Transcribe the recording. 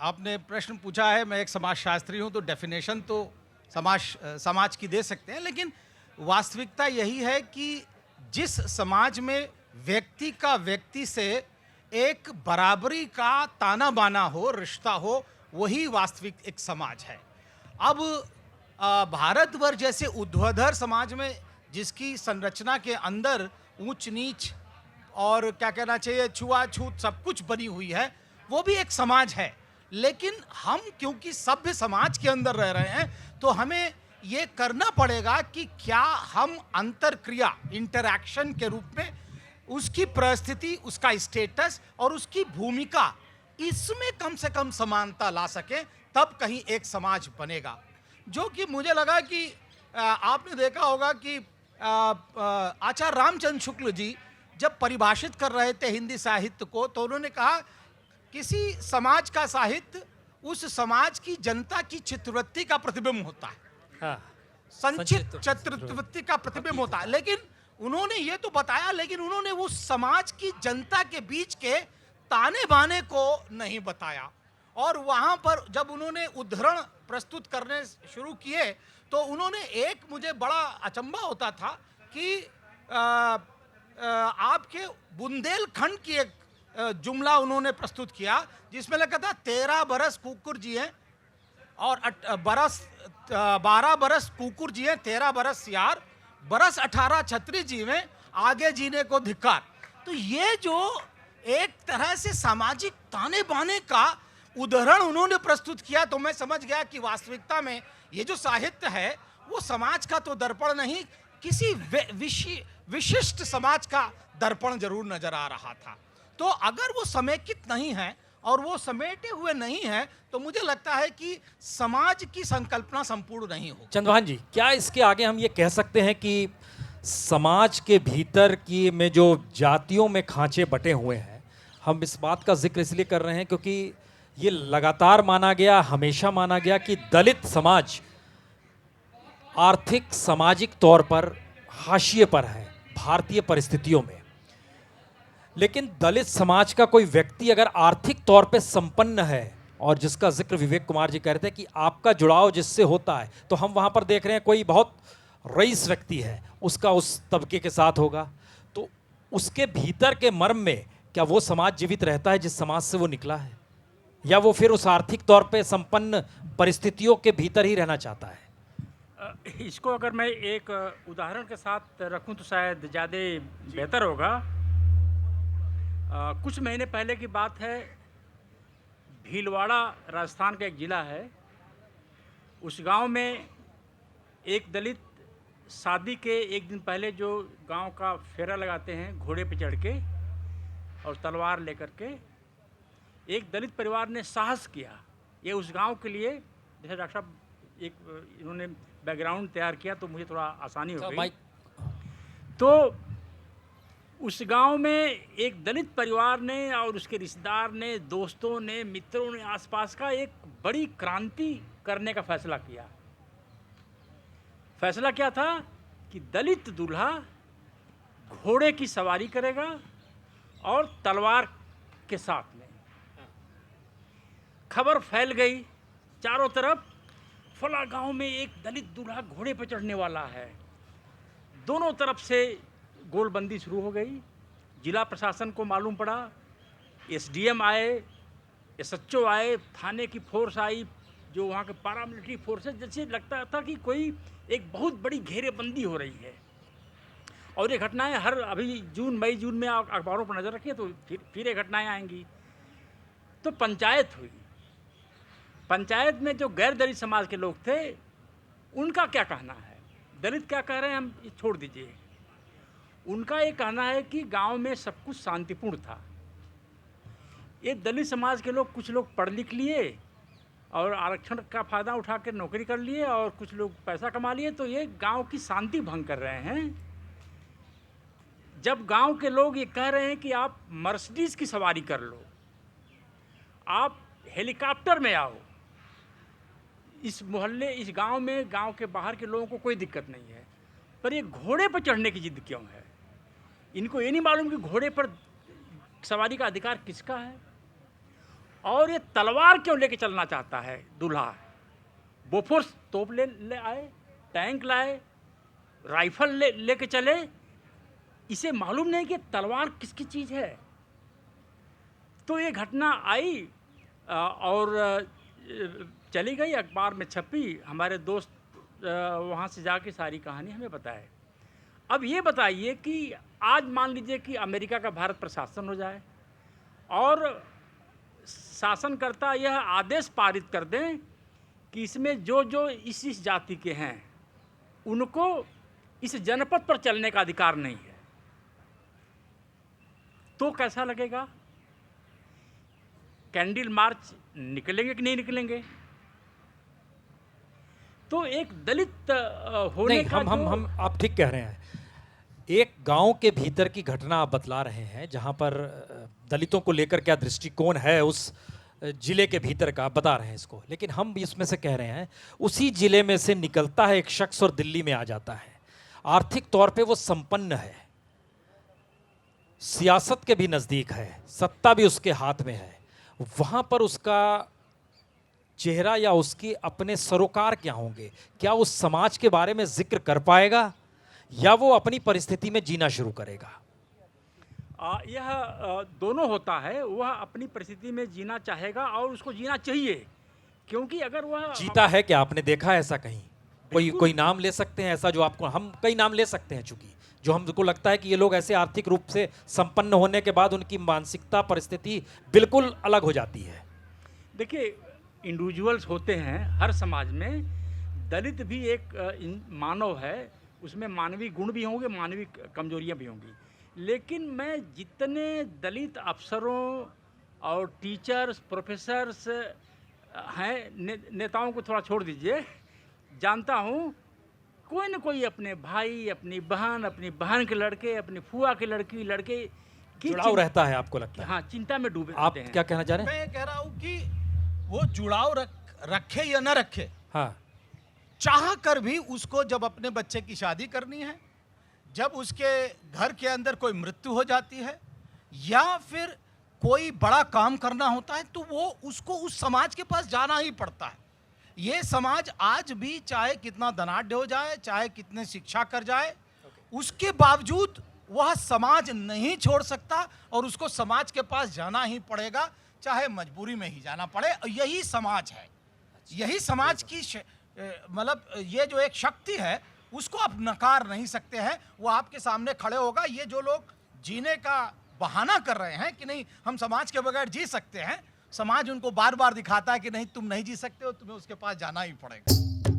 आपने प्रश्न पूछा है, मैं एक समाजशास्त्री हूं, तो डेफिनेशन तो समाज की दे सकते हैं, लेकिन वास्तविकता यही है कि जिस समाज में व्यक्ति का व्यक्ति से एक बराबरी का ताना बाना हो, रिश्ता हो, वही वास्तविक एक समाज है। अब भारतवर्ष जैसे ऊर्ध्वाधर समाज में जिसकी संरचना के अंदर ऊंच नीच और क्या कहना चाहिए, छुआछूत सब कुछ बनी हुई है, वो भी एक समाज है। लेकिन हम क्योंकि सभ्य समाज के अंदर रह रहे हैं, तो हमें ये करना पड़ेगा कि क्या हम अंतरक्रिया, इंटरैक्शन के रूप में उसकी परिस्थिति, उसका स्टेटस और उसकी भूमिका, इसमें कम से कम समानता ला सकें, तब कहीं एक समाज बनेगा। जो कि मुझे लगा कि आपने देखा होगा कि आचार्य रामचंद्र शुक्ल जी जब परिभाषित कर रहे थे हिंदी साहित्य को, तो उन्होंने कहा किसी समाज का साहित्य उस समाज की जनता की चित्रवृत्ति का प्रतिबिंब होता है, हाँ, संचित चित्रवृत्ति का प्रतिबिंब होता है। लेकिन उन्होंने ये तो बताया, लेकिन उन्होंने उस समाज की जनता के बीच के ताने बाने को नहीं बताया। और वहां पर जब उन्होंने उद्धरण प्रस्तुत करने शुरू किए, तो उन्होंने एक, मुझे बड़ा अचंभा होता था कि आपके बुंदेलखंड की एक जुमला उन्होंने प्रस्तुत किया, जिसमें लिखा था 13 बरस कुकुर जिए और 12 बरस कुकुर जिए, 13 बरस यार, बरस 18 छतरी जीवे, आगे जीने को धिक्कार। तो ये जो एक तरह से सामाजिक ताने बाने का उदाहरण उन्होंने प्रस्तुत किया, तो मैं समझ गया कि वास्तविकता में ये जो साहित्य है वो समाज का तो दर्पण नहीं, किसी विशिष्ट समाज का दर्पण जरूर नजर आ रहा था। तो अगर वो समेकित नहीं है और वो समेटे हुए नहीं है, तो मुझे लगता है कि समाज की संकल्पना संपूर्ण नहीं हो। चंद्रभान जी, क्या इसके आगे हम ये कह सकते हैं कि समाज के भीतर की में जो जातियों में खांचे बटे हुए हैं, हम इस बात का जिक्र इसलिए कर रहे हैं क्योंकि ये लगातार माना गया, हमेशा माना गया कि दलित समाज आर्थिक सामाजिक तौर पर हाशिए पर है भारतीय परिस्थितियों में। लेकिन दलित समाज का कोई व्यक्ति अगर आर्थिक तौर पे संपन्न है, और जिसका जिक्र विवेक कुमार जी कह रहे थे कि आपका जुड़ाव जिससे होता है, तो हम वहां पर देख रहे हैं कोई बहुत रईस व्यक्ति है, उसका उस तबके के साथ होगा, तो उसके भीतर के मर्म में क्या वो समाज जीवित रहता है जिस समाज से वो निकला है, या वो फिर उस आर्थिक तौर पे संपन्न परिस्थितियों के भीतर ही रहना चाहता है? इसको अगर मैं एक उदाहरण के साथ रखूं तो शायद ज़्यादा बेहतर होगा। कुछ महीने पहले की बात है, भीलवाड़ा राजस्थान का एक ज़िला है। उस गांव में एक दलित शादी के एक दिन पहले जो गांव का फेरा लगाते हैं घोड़े पे चढ़ के और तलवार लेकर के, एक दलित परिवार ने साहस किया। ये उस गांव के लिए, जैसे डॉक्टर साहब एक इन्होंने बैकग्राउंड तैयार किया तो मुझे थोड़ा आसानी हो गई। तो उस गांव में एक दलित परिवार ने और उसके रिश्तेदार ने, दोस्तों ने, मित्रों ने, आसपास का एक बड़ी क्रांति करने का फैसला किया। फैसला क्या था कि दलित दूल्हा घोड़े की सवारी करेगा और तलवार के साथ में। खबर फैल गई चारों तरफ, फला गांव में एक दलित दूल्हा घोड़े पर चढ़ने वाला है। दोनों तरफ से गोलबंदी शुरू हो गई। जिला प्रशासन को मालूम पड़ा, एसडीएम आए, एसएचओ आए, थाने की फोर्स आई, जो वहाँ के पारामिलिट्री फोर्स है। जैसे लगता था कि कोई एक बहुत बड़ी घेरेबंदी हो रही है। और ये घटनाएं हर अभी मई जून में अखबारों पर नज़र रखिए तो फिर ये घटनाएं आएंगी। तो पंचायत हुई। पंचायत में जो गैर दलित समाज के लोग थे, उनका क्या कहना है, दलित क्या कह रहे हैं हम छोड़ दीजिए। उनका ये कहना है कि गांव में सब कुछ शांतिपूर्ण था। ये दलित समाज के लोग, कुछ लोग पढ़ लिख लिए और आरक्षण का फ़ायदा उठा कर नौकरी कर लिए और कुछ लोग पैसा कमा लिए, तो ये गांव की शांति भंग कर रहे हैं। जब गांव के लोग ये कह रहे हैं कि आप मर्सिडीज़ की सवारी कर लो, आप हेलीकॉप्टर में आओ, इस मोहल्ले, इस गांव में, गांव के बाहर के लोगों को कोई दिक्कत नहीं है, पर ये घोड़े पर चढ़ने की जिद क्यों है? इनको ये नहीं मालूम कि घोड़े पर सवारी का अधिकार किसका है। और ये तलवार क्यों लेके चलना चाहता है दूल्हा? बोफोर्स तोप ले आए, टैंक लाए, राइफल लेके चले, इसे मालूम नहीं कि तलवार किसकी चीज़ है। तो ये घटना आई और चली गई, अखबार में छपी, हमारे दोस्त वहाँ से जाके सारी कहानी हमें बताए। अब ये बताइए कि आज मान लीजिए कि अमेरिका का भारत पर शासन हो जाए और शासनकर्ता यह आदेश पारित कर दें कि इसमें जो इस जाति के हैं उनको इस जनपद पर चलने का अधिकार नहीं है, तो कैसा लगेगा? कैंडल मार्च निकलेंगे कि नहीं निकलेंगे? तो एक दलित होने नहीं, का हम आप ठीक कह रहे हैं। एक गांव के भीतर की घटना आप बतला रहे हैं जहां पर दलितों को लेकर क्या दृष्टिकोण है उस जिले के भीतर का, आप बता रहे हैं इसको, लेकिन हम भी इसमें से कह रहे हैं उसी जिले में से निकलता है एक शख्स और दिल्ली में आ जाता है। आर्थिक तौर पे वो संपन्न है, सियासत के भी नजदीक है, सत्ता भी उसके हाथ में है, वहां पर उसका चेहरा या उसके अपने सरोकार क्या होंगे? क्या उस समाज के बारे में जिक्र कर पाएगा या वो अपनी परिस्थिति में जीना शुरू करेगा? यह दोनों होता है। वह अपनी परिस्थिति में जीना चाहेगा और उसको जीना चाहिए, क्योंकि अगर वह जीता है क्या? आपने देखा है ऐसा कहीं? कोई नाम ले सकते हैं ऐसा जो आपको, हम कई नाम ले सकते हैं चूंकि जो हमको लगता है कि ये लोग ऐसे आर्थिक रूप से संपन्न होने के बाद उनकी मानसिकता परिस्थिति बिल्कुल अलग हो जाती है। देखिए, इंडिविजुअल्स होते हैं हर समाज में। दलित भी एक मानव है, उसमें मानवीय गुण भी होंगे, मानवीय कमजोरियां भी होंगी। लेकिन मैं जितने दलित अफसरों और टीचर्स, प्रोफेसर्स हैं, नेताओं को थोड़ा छोड़ दीजिए, जानता हूँ कोई न कोई अपने भाई, अपनी बहन के लड़के, अपनी फुआ के लड़के की जुड़ाव रहता है, आपको लगता है? हाँ, चिंता में डूबे आप रहते हैं। क्या कहना चाह रहे हैं? मैं ये कह रहा हूं कि वो जुड़ाव रखे या न रखे, हाँ, चाह कर भी उसको जब अपने बच्चे की शादी करनी है, जब उसके घर के अंदर कोई मृत्यु हो जाती है या फिर कोई बड़ा काम करना होता है, तो वो उसको उस समाज के पास जाना ही पड़ता है। ये समाज आज भी चाहे कितना धनाढ्य हो जाए, चाहे कितने शिक्षा कर जाए, उसके बावजूद वह समाज नहीं छोड़ सकता और उसको समाज के पास जाना ही पड़ेगा, चाहे मजबूरी में ही जाना पड़े। यही समाज है, यही समाज की मतलब ये जो एक शक्ति है उसको आप नकार नहीं सकते हैं। वो आपके सामने खड़े होगा। ये जो लोग जीने का बहाना कर रहे हैं कि नहीं हम समाज के बगैर जी सकते हैं, समाज उनको बार बार दिखाता है कि नहीं तुम नहीं जी सकते हो, तुम्हें उसके पास जाना ही पड़ेगा।